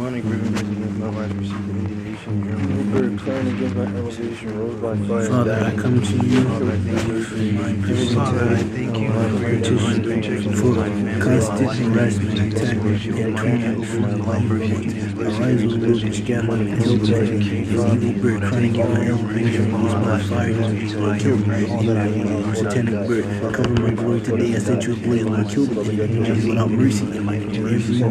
demonic remembers against my life received indignation. Evil bird planning against my elevation rose by fire. Father, I come to you Father, I thank you for your Father, I thank you for your divine protection for over my family, constant my harassment, attack, and treatment over my life. Arise, O Lord, and scatter and kill the evil bird crying in my elevation, rose by fire, Lord, kill me. Satanic bird, cover my glory today. I sent you a blaze, Lord, kill me. Without mercy, every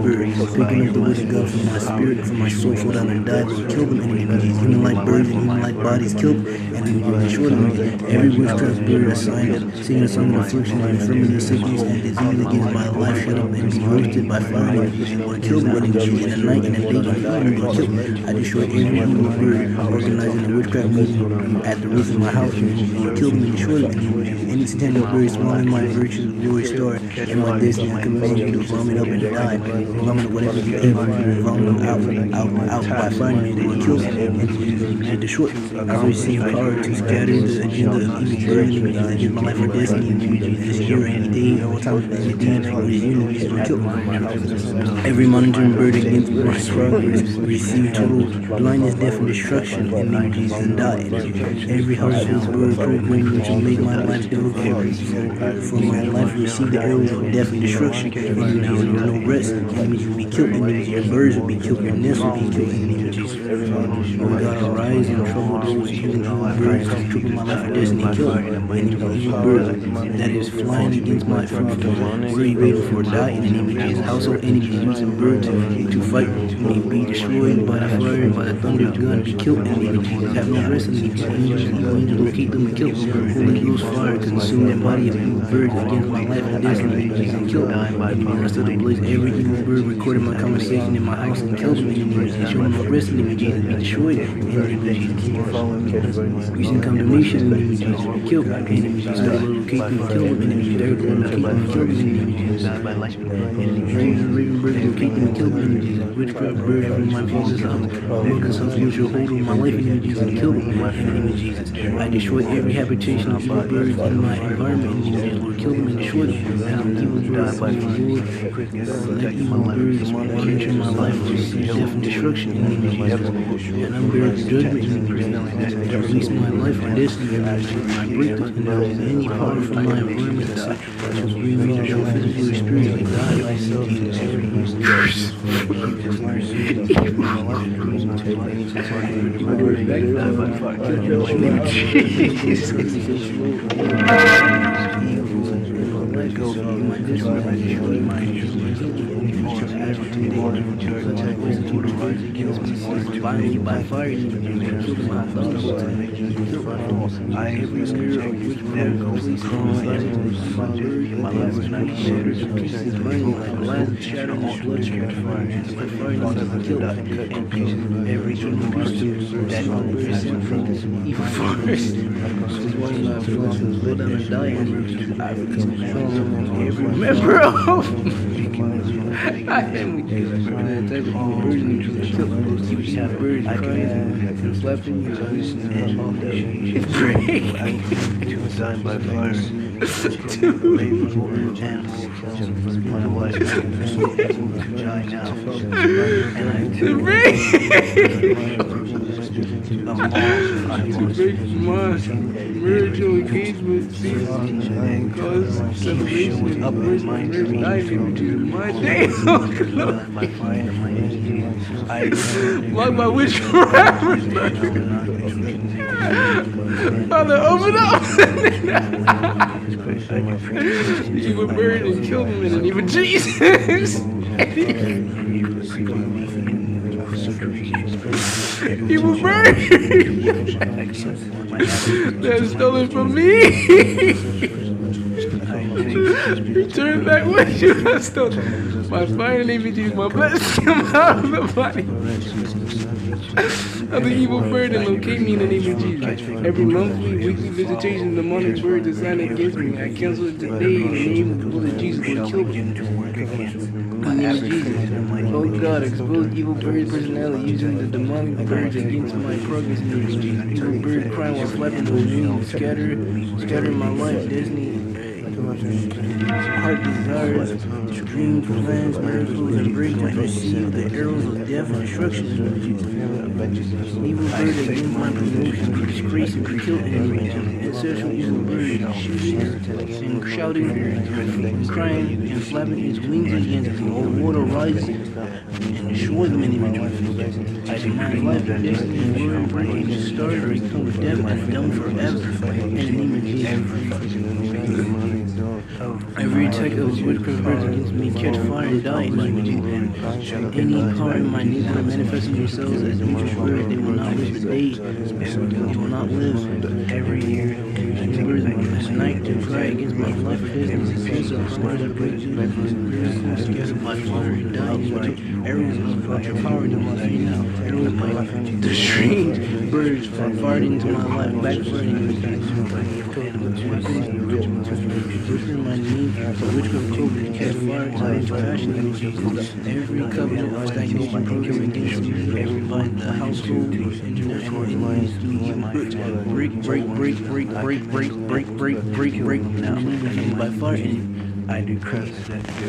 bird picking up the word of God from my spirit, from my soul, fall down and die. Lord, kill them, even like birds and even like bodies, kill them, and destroy them. Every witchcraft bird assigned, singing a song of affliction and infirmity, sickness, and disease against my life, shut up and be roasted by fire. Lord, kill them, in the night and the day, Lord, kill them. I destroy every evil bird organizing the witchcraft meeting at the roof of my house. Lord, kill them and destroy them. Any satanic bird swallowing my virtues, glory, star, and my destiny, I command you to vomit up and die. Vomit whatever you evil, vomit them out by fire, Lord, kill them and destroy them. I receive power to scatter the agenda of evil birds against my life or destiny this year, any day, all time, any day, or this year, Lord, kill them. Every monitoring bird against my progress receive total blindness, death, and destruction in the name of Jesus and die. Every household bird programmed to make my life difficult for my life receive the arrows of death and destruction in the name of Jesus. No rest, enemies will be killed, your birds will be killed, your nests will be killed in the name of Jesus. Oh God, arise and trouble those using evil birds to triple my life or destiny, kill any evil bird that is flying against my future. Where are you waiting for? Die in the name of Jesus. Household enemies using birds to fight me be destroyed by the fire, by the thunder of God, be killed in the name of Jesus. Have no rest in the name of Jesus. Angels locate them and kill them. Holy Ghost fire consume that body of evil birds against my life and destiny, and kill them. In the rest of the blaze, every evil bird recorded my conversation in my house and kill them in the name of Jesus. Show them no rest in the name of Jesus. Be destroyed in the name of Jesus. Using condemnation in the name of Jesus. Kill them in the name of Jesus. Locate them and kill them in the name of Jesus. Locate them and kill them in the name of Jesus. Raven birds locate them and kill them in the name of Jesus. Witchcraft birds from my father's house, mother's house, lose your hold on my life in the name of Jesus and kill them in the name of Jesus. I destroy every habitation of evil birds in my environment in the name of Jesus. Lord, kill them and destroy them. Evil birds, Lord, let evil birds monitor my life, receive death and destruction in the name of Jesus. And I'm bearing judgment in the name of Jesus. To release my life from destiny, my breakthrough, and there is any power from my environment that shall bring me to show physically or spiritually die in the name of Jesus. Finally, by fire, you can kill my thoughts. I every spirit of witchcraft goes my life is not shattered to pieces, burning like glass shattered all blood shattered fire. By fire, you can kill and pieces every evil beast that is from this evil forest. This is why my flesh will blow down and die in I every member of I am with you. And that type of evil birds need to kill those evil birds crying and flapping you. It's great. To die by fire. My wife to die now. And I To break my spiritual engagement season cause celebration of marriage life into my day. Like my wish forever. Father, open up. You were buried and killed him in the name of Jesus. He was buried. That's stolen from me. Return back what you have stolen. My fire name of Jesus, my blessing come out of the body of the evil bird and locate me in the name of Jesus. Every monthly, weekly visitation, the demonic bird designed against me, I cancel it today in the name of the Lord Jesus. Will kill me. In the name of Jesus. Oh God, expose evil bird personality using the demonic birds against my progress in the name of Jesus. Evil bird crying while flapping the wings, scatter my life, destiny, heart desires. dreams, plans, miracles, and breakthroughs. Receive the arrows of death and destruction in the name of Jesus. Evil bird against my promotion, disgrace and kill enemies, ancestral evil bird, and shouting, and crying, and flapping its wings against me. All water rises and destroy them in the name of Jesus. I demand life and destiny and word breaking and stars become deaf and dumb forever. In the name of Jesus. Every attack of witchcraft birds against me catch fire and die in the name of Jesus. Any power in my neighborhood manifesting themselves as mutual birds, they will not live a day. They will not live. Every year, at night to cry against my life or business. The peace of stars that break through miracles scattered by fire and die in the name of Jesus. Arrows of your power in the sea now. Arrows of the strange birds fired into my life, backfiring in my name, for witchcraft children catch fire to passion in Jesus. Every covenant of stagnation program against me, everybody in the household, international enemies, break now by fire. And I decree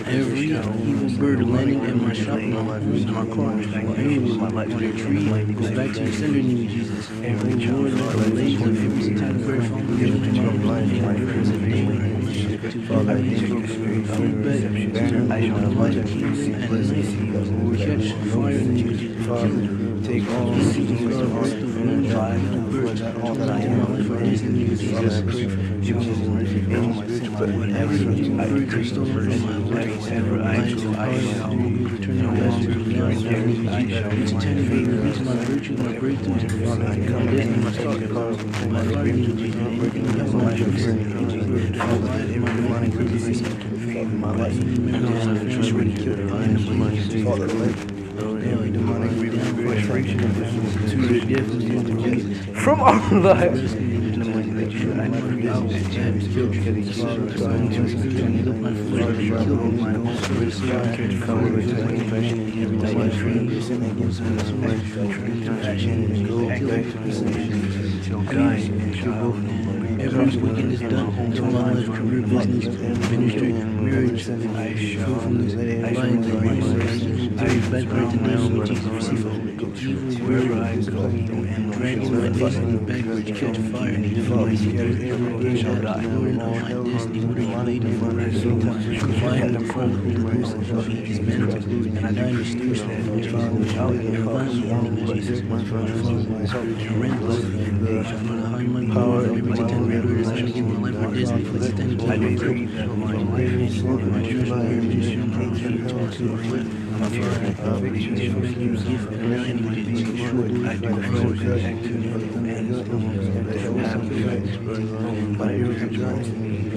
every evil bird landing in my shop, in my car, or anywhere on a tree, goes back to your sender in the name of Jesus. Every Lord, let the legs of every satanic bird fall into my life, and rivers of daily to follow me. I shall light a kingdom and catch fire in the name of Jesus. Take all the seasons of the wind, birds, all that I am, my life, for this in the name of Jesus. Whatever you do, I decree stolen from my life, whatever I shall return your best to me now. Each attending me release my virtue, my breakthroughs, my destiny, my stock, my heart, anything else my choice. All that in my mind, my life, members of the church, ready to kill the mind, the demonic frustration to the death from our lives. Every wickedness done to my life, career, business, ministry, marriage, I shall from this life, I backbite the name of Jesus, receive evil wherever I go, and dragging my destiny backwards, catch fire, and defeat shall die. Lord, in all my destiny, what are you laid in for? Fire in the front of the loose and his mantle, and I die in the stewards of the Father, shall be finally in the name of Jesus, my Father, relentless, behind my power, every ten rebirds, I shall give my life for destiny, for the things I decree that my life is my church, my religion, my religion, my Father, salvation, gift, and any destroyed. I do protect and have my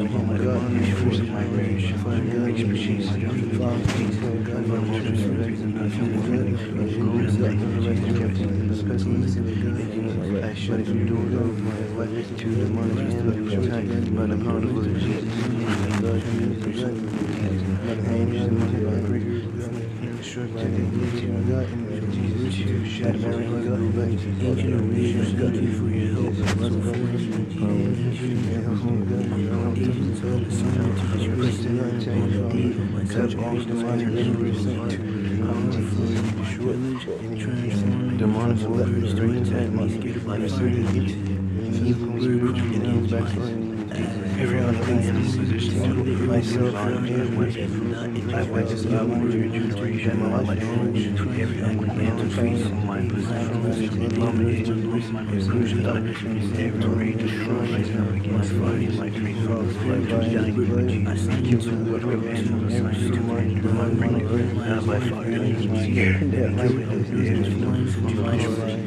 oh my God, my force, my rage, my expertise, my I shut the door of my life to the money and the attack by the power of Jesus. Demonic words to attack me, by the evil words against every other thing in this position to live myself from here. I went to stop words to return my life to every ugly man to face my position. My resolution, every rage destroy myself against fire, my dreams of life to dying. I thank you for what we've been to my bring now by fire.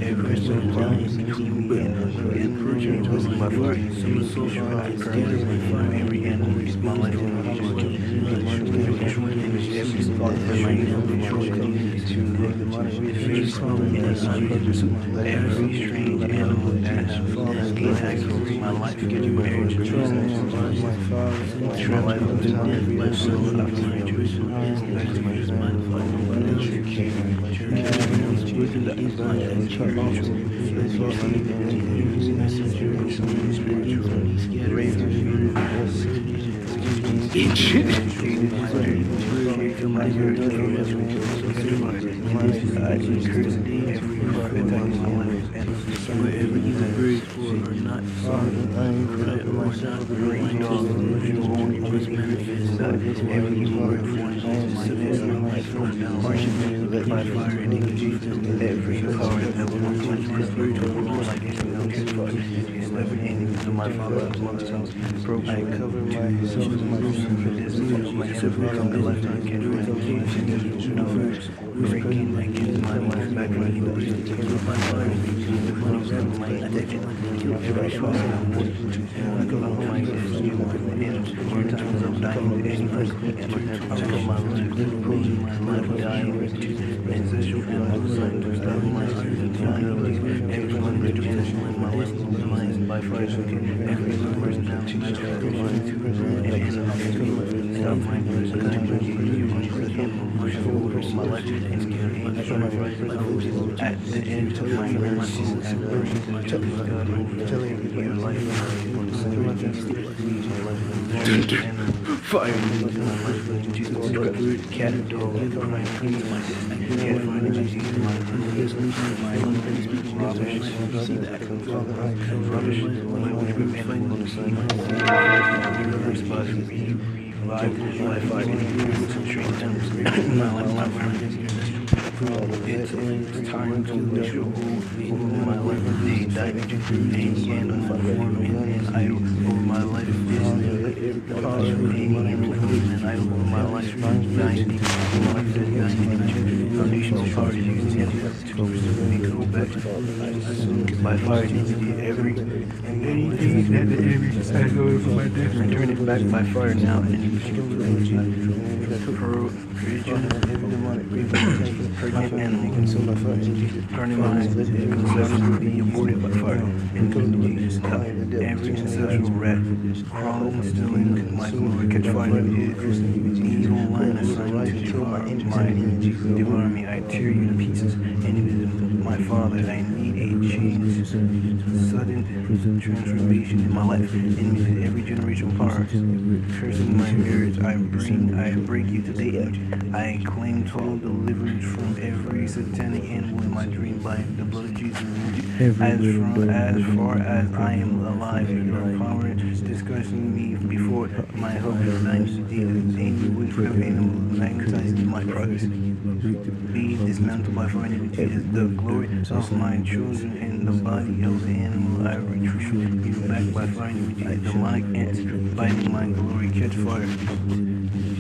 Every person dying between me and purging to my body. Some social scattered by fire. Every animal is my life. Every strange animal that attacks my life, get you married to Jesus. My life of death, my soul of my Jewish business, my church, that is my spiritual. As you see, every messenger is spiritual. Eat shit. My wherever you birds for are not sorry, right or not right, was manifest. Every word for Jesus, by fire and in Jesus, every power that will not quench my spiritual rule like anything else is fire. It's never ending to my Father's mother's house. I cover myself with my for this of my enemies on the lifetime can do it. No verse, breaking against my life back running the east to kill my fire. The money's of my addiction, kill every source of wood. I go on my destiny, more times of dying to any place. I call my life, approaching my life, dying with ancestral and outside to stop my dying. Everyone returns my life to the lines by fire. Every person down to my child, and stop my my life at the end of my mercy and worship my God, telling your life fire Jesus, cat, dog, crying, please, my cat, finding Jesus, my rubbish, see that, rubbish, my witchcraft, my fire, straight down, my life, it's time to let you go over my life. They died any hand on my form and idol over my life. The power of any and idol over my life. 90 foundation of power using it to make it go back. By fire, every and anything that the enemy side over my death, return it back by fire now. And pregnant animal consumed by fire. Burning minds, ancestors be aborted by fire. And Jesus, every ancestral rat crawling, stealing my glory, catch fire. Evil line assigned to devour me. I tear you to pieces. Enemies of my Father, I need a change, sudden transformation in my life. Enemies of every generational power, cursing my marriage. I break you today. I claim total deliverance from every satanic animal in my dream by the blood of Jesus. As far as I am alive, your power is discussing me before my hope is angel witchcraft animal magnetizes my progress. Be dismantled by fire in Jesus. The glory of my children and the body of the animal I retreat you back by fire in Jesus. Demonic ants biting my glory, catch fire.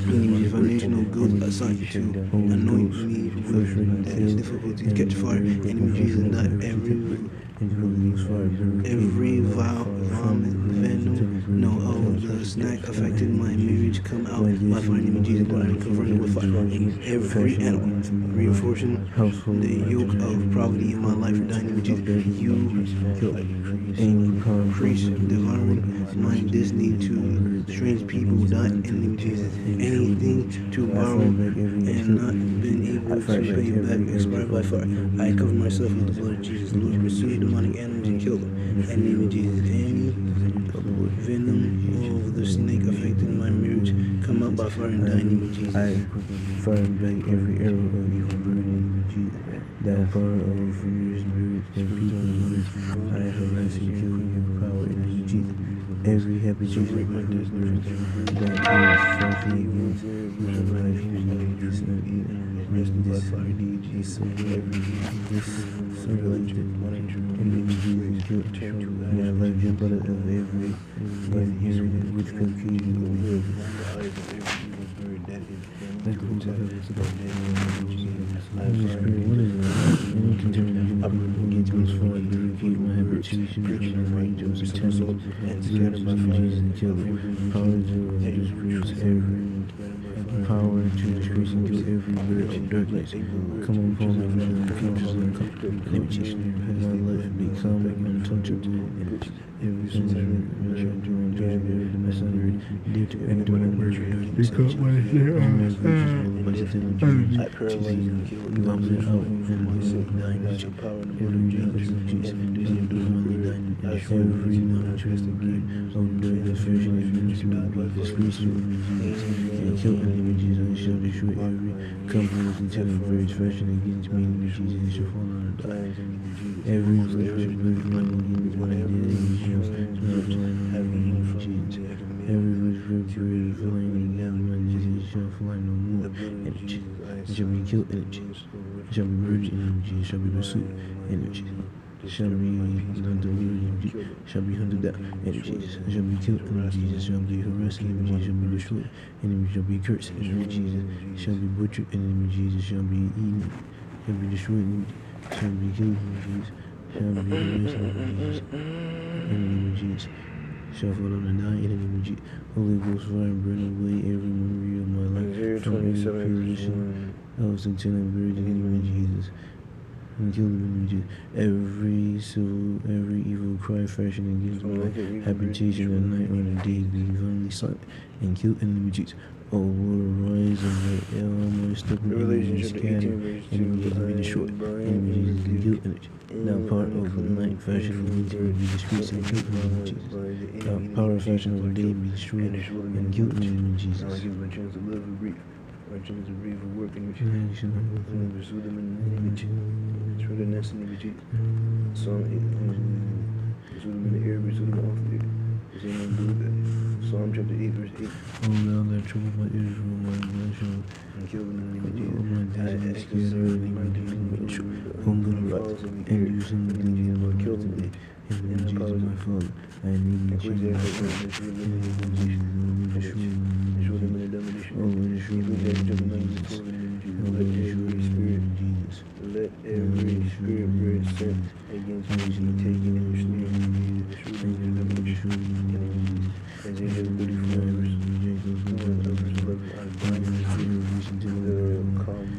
Foundational goes assigned to anoint me with that difficulty, catch fire. Enemy Jesus, not every vomit, venom, no, the snack affected my marriage, come out by fire. Enemy Jesus, but I'm converted with fire. Every animal, reinforcing the yoke of poverty in my life, dying with Jesus. You increase devouring my destiny to strange people, die in Jesus. Anything to borrow and not been able to pay back, expired by fire. I cover myself with the blood of Jesus. Lord, pursue demonic animals and kill them. And name of Jesus. Any venom of the snake affecting my marriage, come out by fire and die in the name of Jesus. I fire back every arrow of evil burning Jesus. That power of fears, spirits, and people. I harass and kill your power in the name of Jesus. Every happy Jesus, my destiny, that is fighting against my life, this is so this circulated in the Jesus guilt. And I love your blood of every inherited witchcraft key in the world. Let's go to Holy Spirit, what is it? And continue to engage me as far as the review my habitation, preaching angels, eternal, and scattered by fire and kill it. Power to disgrace every power to disgrace and kill every bird of darkness. Come upon me, futures and name of Jesus. My life become untouchable. Every single dear to everyone, I paralyze and kill and vomit out every sick, dying, power and the blood of Jesus. Every non-trusting of the fashion against me be disgraced and kill in the name of Jesus. I shall destroy every company with intelligent birds fashion against me in the name of Jesus. It shall fall on and die. Every bird running against my dead angels not flying in the name of Jesus. Every bird flying against my disease shall fly no more. And it shall be killed in Jesus. It shall be murdered in Jesus. Shall be pursued in Jesus. Shall be hunted in Jesus. Shall be hunted down in Jesus. Shall be killed in Jesus. Shall be harassed in Jesus. Shall be destroyed in shall be cursed in Jesus. Shall be butchered in Jesus. Shall be eaten. Shall be destroyed in Jesus. Shall be killed in Jesus. Shall be harassed in Jesus. In the name of Jesus. Shall fall down and die in the name of Jesus. Holy Ghost fire burn away every memory of my life from every creation of satanic buried in the name of Jesus. And kill the name of Jesus. Every soul, every evil cry fashion against my habitation at night or the day be divinely silent and killed in the name of Jesus. Oh Lord, arise and let all my stubborn enemies scatter, enemies be destroyed, enemies be killed in it. Now part of the night fashion against me be disgraced and killed in the name of Jesus. Now power of fashion of the day be destroyed and killed in the name of Jesus. I give my chance to live and breathe. My chance to breathe and work in which and pursue them in the name of Jesus. Through the nest in the name of Jesus. Psalm 8. Pursue them in the air, pursue them off the air. Pursue them do that. Psalm chapter 8, verse 8. Oh, now that trouble my Israel, my nation, And kill them in the name of oh, Jesus. my destiny, scared early, my demon, hunger, rise, and do something in my kill them today. In the name of Jesus, my Father, I need you to change my heart. In the name of Jesus, Show them in the domination. oh, in the name of Jesus, let every spirit bird sent against me be taken and ensnared. Isaiah 34 verse 11. I bind the calm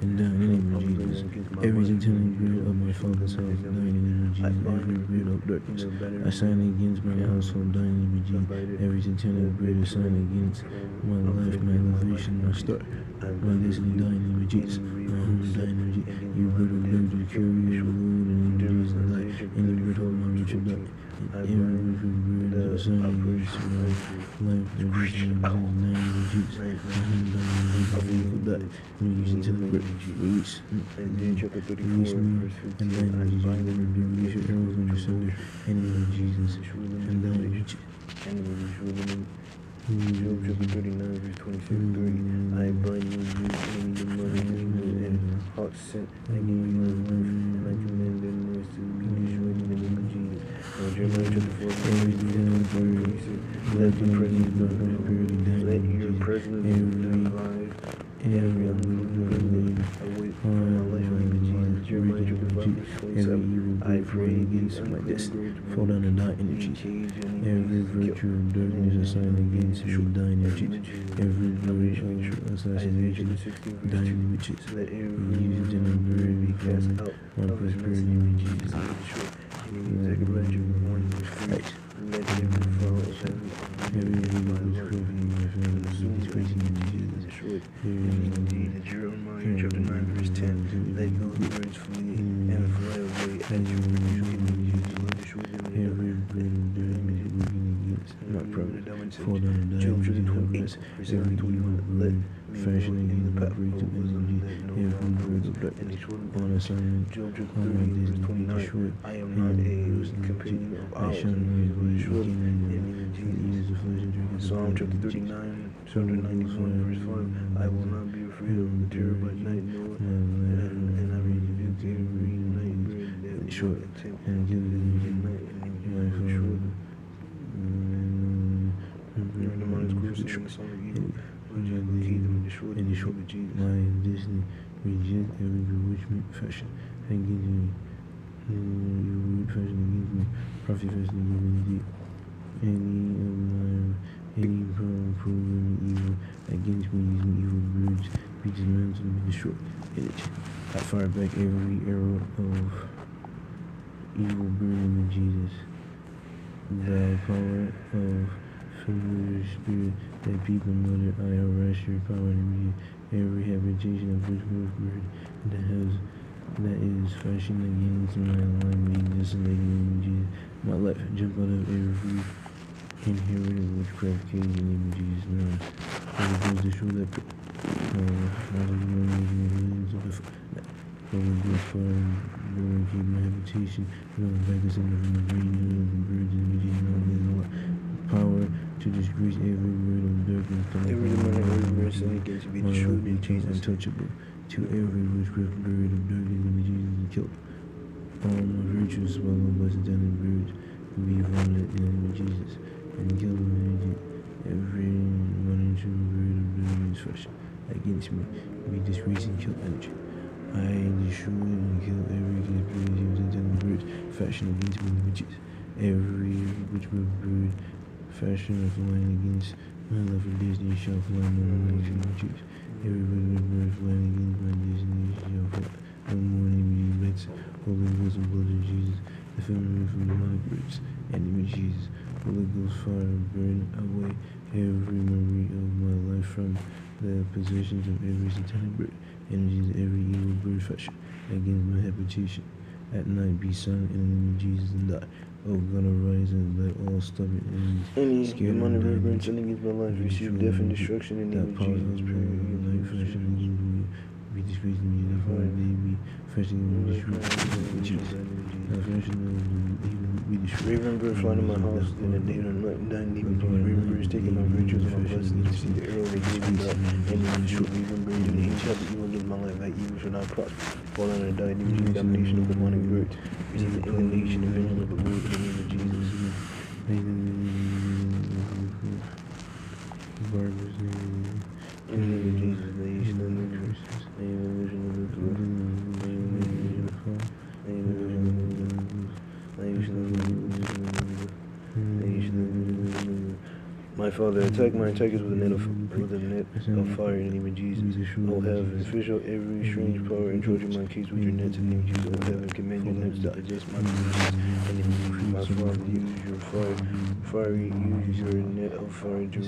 and down in the name of Jesus. Every satanic spirit of my father's house, die in the name of Jesus. Every spirit of darkness, I sign against my household, die in the name of Jesus. Every satanic spirit assigned against my life, my elevation, my start, my destiny, die in the name of Jesus. My home, die in the name of Jesus. You bird of bird to carry your load and Jesus life. Any bird hold my Richard die. Every bird is assigned against my life, my destiny, my name of Jesus. My home, die in the name of Jesus. Release into the bird. Release. Release me. And then release your arrows on your shoulder. In the name of Jesus. And then release. Job chapter 39, verse 26, 30. I bind you, enemy, the money, and heart sent. I give you the life, and I command their noise to be destroyed in the name of Jesus. Now, Jeremiah chapter 4, verse 26. Let the presence of let your presence divide every unclean away from my life in the name of Jesus. Jeremiah chapter 5, verse 27. I pray against my destiny. Fall down and die in the Jesus. Every virtue of darkness assigned against me, die in the Jesus. Every virtue of assassination, die in the Jesus. Let Use it in a bird because my prosperity in Jesus. Let every fall of heaven Every evil witchcraft in my family be disgracing in Jesus. destroyed. Indeed, Jeremiah chapter 9, verse 10. Let those birds flee and fly away as you destroy them. Every bird of darkness working against my promise, fall down and die in Jesus. Every evil bird fashioning against my breakthrough energy, every bird of darkness on assignment, on my destiny be destroyed. I am not a companion of I ours. shall not be beginning of flesh and drink of Psalm chapter 39, chapter 91, verse 5. I will not be afraid of the terror by night, nor and I will rebuke every night bird that will attempt and give at me night and my destroy father. During the morning's cruise and the song of evil, which I will keep them and destroy them in the name of Jesus. My destiny reject every bewitchment fashion against me. Your word fashion against me, prophet fashion against me. Any of my any proven evil against me using evil words be dismantled and be destroyed. Energy. I fire back every arrow of evil burning in Jesus. The power of familiar spirit that people mutter, I arrest your power and immediate every habitation of witchcraft bird that is fashioned against my life being desolated in Jesus. My life jump out of every inherited witchcraft cage in the name of Jesus. Now, Holy Ghost destroy that pit. Holy Ghost fire, Lord, keep my habitation. Lord, back us in the green of the birds and images and all that power to disgrace every word of darkness. Every demonic word sin against be destroyed in Jesus. Untouchable to every witchcraft bird of darkness in Jesus and killed. All my virtues swallowed by satanic birds will be vomited in the name of Jesus and kill them. Every monitoring bird of darkness fashion against me be disgraced and killed energy. I destroy and kill every conspiracy of satanic birds fashion against me in the name of Jesus. Every witchcraft bird fashion of flying against my life of destiny shall fly no more in the name of Jesus. Every witchcraft bird flying against my destiny shall fly no more in the name of Jesus. Holy Ghost and blood of Jesus, defend me from demonic birds and the name of Jesus. Holy Ghost fire burn away every memory of my life from the possessions of every satanic bird. Energies of every evil bird fashion against my habitation. At night be silent in the name of Jesus and die. Oh God, arise and let all stubborn enemies Any scared demonic and word die. sin against my life receive death and destruction in the name of Jesus. Night fashion against me be disgraced in Jesus. Therefore they be fashion and be destroyed in Jesus. Fashion be destroyed. Raven bird flying in my house in the day and night and dying in the name of Jesus. Raven bird is taking my virtues and my blessings. You see the arrow they gave me God. And the Raven bird doing any type of evil against my life. That evil shall not prosper. Fall down and die in the name of Jesus. Domination of demonic birds. Receive the inclination and vengeance of the Lord in the name of Jesus. Barbers In the name of Jesus, they shall not lose. They shall not lose. My Father, attack my attackers with a net of fire in the name of Jesus. O heaven, fish out every strange power and charge my case with your nets in the name of Jesus. O heaven, command your nets to digest my possessions in the name of Jesus. My Father, use your use your net of fire to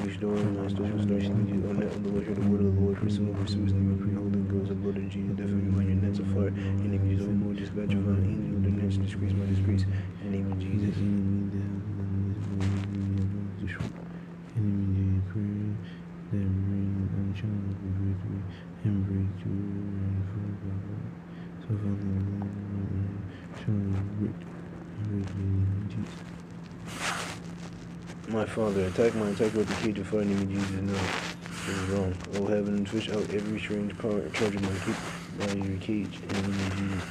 restore my social situation. O net of the Lord, hear the word of the Lord, pursue in the name of the Holy Ghost and blood in Jesus. Defend me by your nets of fire in the name of Jesus. O Lord, dispatch your fire angel with the nets, disgrace my disgrace in the name of Jesus. My Father, attack my attacker with the cage of fire in the name of Jesus. No, it is wrong. O heaven, fish out every strange power and charge my keep by your cage in the name of Jesus.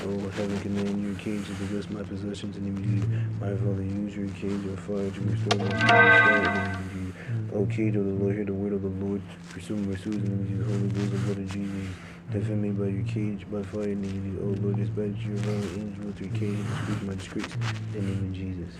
O heaven, command your cage to possess my possessions in the name of Jesus. My Father, use your cage of fire to restore my soul in the name of Jesus. O cage of the Lord, hear the word of the Lord. Pursue my souls in the name of Jesus. Holy Ghost and blood of Jesus. Defend me by your cage, by fire in the name of Jesus. O Lord, dispatch your violent angel with your cage and disgrace my disgrace in the name of Jesus.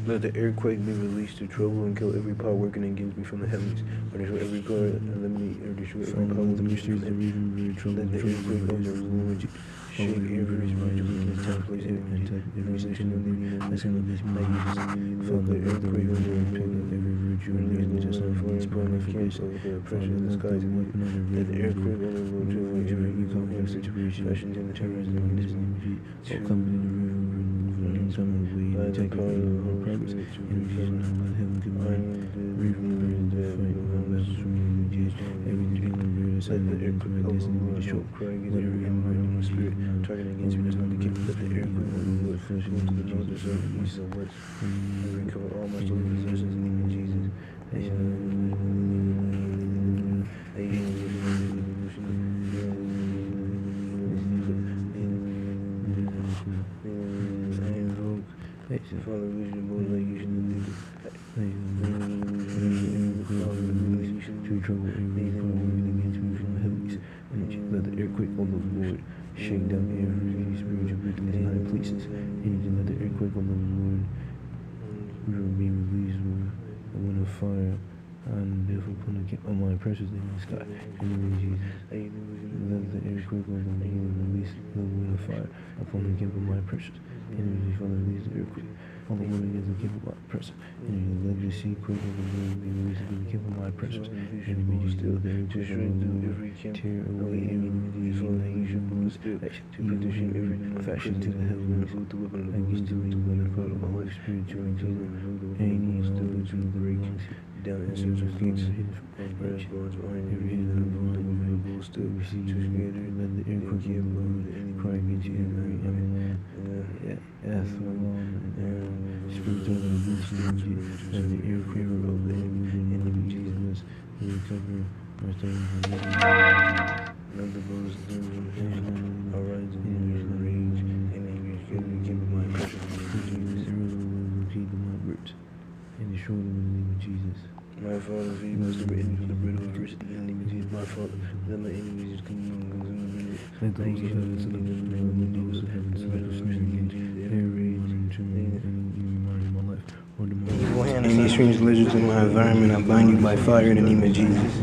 Let the earthquake be released to trouble and kill every power working against me from the heavens. Or destroy every power, eliminate or destroy every power working against me from the heavens. Let the earthquake of the Lord shake every spiritual weakness take place in the organization of the union. Let the earthquake of the Lord every virtue and the fire upon the camps of the oppression of the skies. Let the earthquake of the Lord to every evil situation, fashions and the terrorism of this name. By the power of the Holy Spirit, let the earthquake of the Lord cry against every evil spirit targeting against me does not decay. Let the earthquake of the Lord flow to the north, the south, the east, and west, and recover all my stolen possessions in the name of Jesus. Father, we should both like you should do. To trouble every power against me from the heavens, and let the earthquake, oh Lord, shake down every spiritual wickedness in high places. Anything let the earthquake, oh Lord, we will be released with a wind of fire and therefore put on my precious in the sky. In the name of Jesus, let the earthquake, oh Lord, release the wind of fire upon the camp of my precious. In the name of Jesus, Father, release the earthquake. On the woman against the camp of my precious. In the name of let the sea quake of the Lord be released in the camp of my precious. In the name of Jesus, let the earthquake of the Lord tear away every nation moves to position every fashion to the heavens against me when the power of the Holy Spirit to redeem any and all those who belongs down in search of things hidden from every hidden woman will still receive together. Let the earthquake of the Lord cry against every Amalon, Athlon, and spirit of the beast, and the earthquake of the enemy Jesus will cover our things and let the bones arise in rage and anger. Give my precious Jesus, will keep my words and destroy them in the name of Jesus. My Father, feed us the written for the bread of adversity in the name of Jesus. My Father, let my enemies come and consume the let the host of heaven to the name of the host of heaven to the snare against every monitoring in my life or the morning. Any strange legends in my environment, I bind you by fire in the name of Jesus.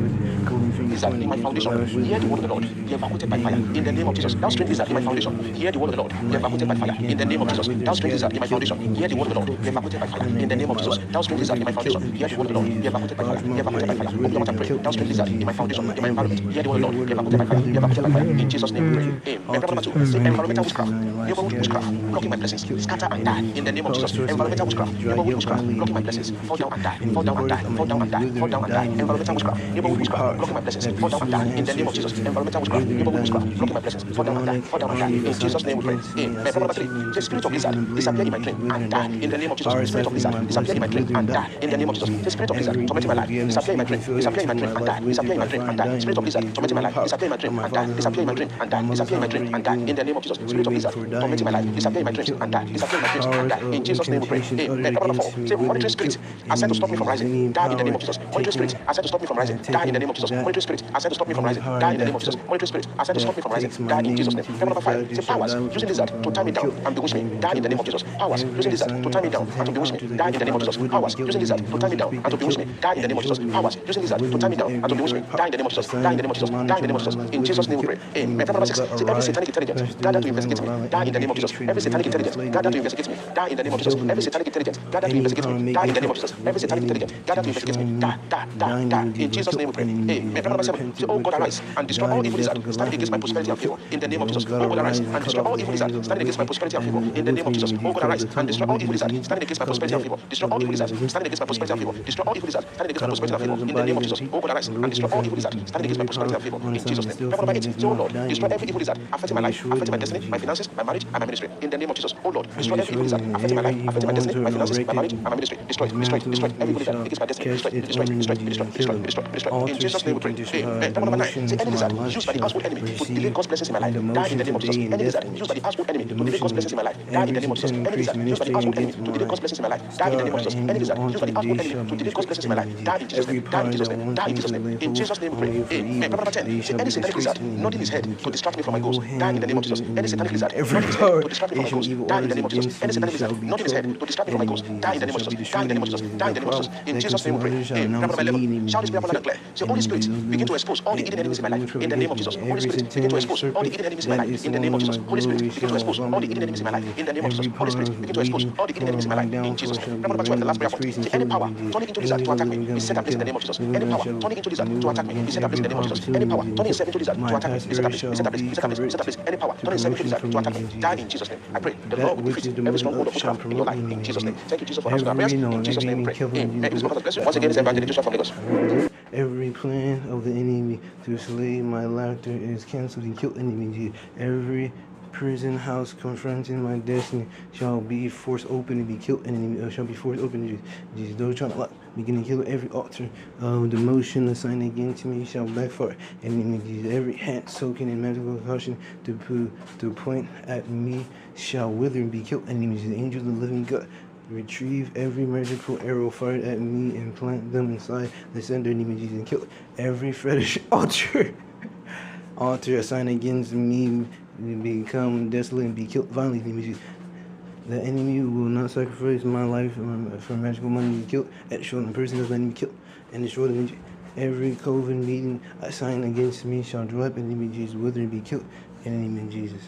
Lizard in my foundation, hear the word of the Lord, be evacuated by fire in the name of Jesus. Thou strange lizard in my foundation, hear the word of the Lord, be evacuated by fire in the name of Jesus. Thou strange lizard in my foundation, hear the word of the Lord, be evacuated by fire in the name of Jesus. Thou strange lizard in my foundation, hear the word of the Lord, be evacuated by fire, be evacuated by fire. Open your mouth and pray. Thou strange lizard in my foundation, in my environment, hear the word of the Lord, be evacuated by fire, be evacuated by fire. In Jesus' name we pray. Amen. Number 2, say environmental witchcraft. Neighborhood witchcraft, blocking my blessings, scatter and die in the name of Jesus. Environmental witchcraft, neighborhood witchcraft, blocking my blessings, fall down and die, fall down and die, fall down and die, fall down and die. Environmental witchcraft, neighborhood witchcraft, blocking my blessings, fall down and die in the name of Jesus. Environmental witchcraft, neighborhood witchcraft, blocking my blessings, fall down and die, fall down and die. In Jesus' name we pray. Amen. Number 3, the spirit of lizard disappear in my dream and die in the name of Jesus. The spirit of lizard disappear in my dream and die in the name of Jesus. The spirit of lizard tormenting my life, disappear in my dream, disappear in my dream and die, disappear in my dream and die. Spirit of lizard tormenting my life, disappear in my dream and die, disappear in my dream and die, disappear in my dream and die in the name of Jesus. Spirit of lizard tormenting my life, disappear in my dreams and die, disappear in my dreams and die. In Jesus' name we pray. Amen. Number 4, say monitoring spirit assigned to stop me from rising, die in the name of Jesus. Monitoring spirit assigned to stop me from rising, die in the name of Jesus. Monitoring spirit assigned to stop me from rising, die in the name of Jesus. Monitoring spirit assigned to stop me from rising, die in Jesus' name. Number 5, say powers using lizard to tie me down and bewitch me, die in the name of Jesus. Powers using lizard to tie me down and to bewitch me, die in the name of Jesus. Powers using lizard to tie me down and to bewitch me, die in the name of Jesus. Powers using lizard to tie me down and to bewitch me, die in the name of Jesus. Die in the name of Jesus. Die in the name of Jesus. In Jesus' name we pray. Amen. Number 6, say every satanic intelligence gathered to investigate me, die in the name of Jesus. Every satanic intelligence gathered to investigate me, die in the name of Jesus. Every satanic intelligence gathered to investigate me, die in the name of Jesus. Every satanic intelligence gathered to investigate me, die. In Jesus' name we pray. Amen. Number 7, say oh God arise and destroy all evil lizards standing against my prosperity and favor in the name of Jesus. Oh God arise and destroy all evil lizards standing against my prosperity and favor in the name of Jesus. Oh God arise and destroy all evil lizards standing against my prosperity and favor. Destroy all evil lizards standing against my prosperity and favor. Destroy all evil lizards standing against my prosperity and favor in the name of Jesus. Oh God arise and destroy all evil lizards standing against my prosperity and favor in Jesus' name. Number 8, say oh Lord destroy every evil lizard affecting my life, affecting my destiny, my finances, my marriage and my ministry in the name of Jesus. Oh Lord destroy every evil lizard affecting my life, affecting my destiny, my finances, my marriage and my ministry. Destroy every evil lizard against my destiny. Destroy. In Jesus' name we pray. Amen. Number 9, say any lizard used by the household enemy to delay God's blessings in my life, die in the name of Jesus. Any lizard used by the household enemy to delay God's blessings in my life, die in the name of Jesus. Any lizard used by the household enemy to delay God's blessings in my life, die in the name of Jesus. Any lizard used by the household enemy to delay God's blessings in my life, die in Jesus' name. Die in Jesus' name. Die in Jesus' name. In Jesus' name we pray. Amen. Number 10, say any satanic lizard nodding his head to distract me from my goals, die in the name of Jesus. Any satanic lizard nodding his head to distract me from my goals, die in the name of Jesus. Any satanic lizard nodding his head to distract me from my goals, die in the name of Jesus. Die in the name of Jesus. Die in the name of Jesus. In Jesus' name we pray. Amen. Number 11, shout this prayer loud and clear. Say Holy Spirit, begin to expose all the hidden enemies in my life in the name of Jesus. Holy Spirit, begin to expose all the hidden enemies in my life in the name of Jesus. Holy Spirit, begin to expose all the hidden enemies in my life in the name of Jesus. Holy Spirit, begin to expose all the hidden enemies in my life in Jesus' name. Number 12, the last prayer point. Say any power turning into lizard to attack me is set and placed in the name of Jesus. Any power turning into lizard to attack me is set and placed in the name of Jesus. Any power turning itself into lizard to attack me is set and placed, is set and placed, is set and placed, is set and placed. Any power turning itself into lizard to attack me, die in Jesus' name. I pray the Lord will defeat every stronghold of witchcraft in your life in Jesus' name. Thank you, Jesus, for answering our prayers. In Jesus' name we pray. Amen. It was God bless you. Once again, it's Evangelist Joshua from Lagos. Every plan of the enemy to slay my laughter is cancelled and killed enemy. Every prison house confronting my destiny shall be forced open and be killed enemy. Shall be forced open. Jesus, those trying to lock, begin to kill every altar of the motion assigned against me shall backfire. And every hand soaking in magical caution to point at me shall wither and be killed enemies. The angels of the living God retrieve every magical arrow fired at me and plant them inside the sender enemy and kill every fetish altar altar assigned against me become desolate and be killed violently in the name of Jesus. The enemy will not sacrifice my life for magical money to be killed. At short, the person does not need to be killed and destroyed in the name of Jesus. Every COVID meeting assigned against me shall dry up in the name of Jesus, whether it be killed in the name of Jesus.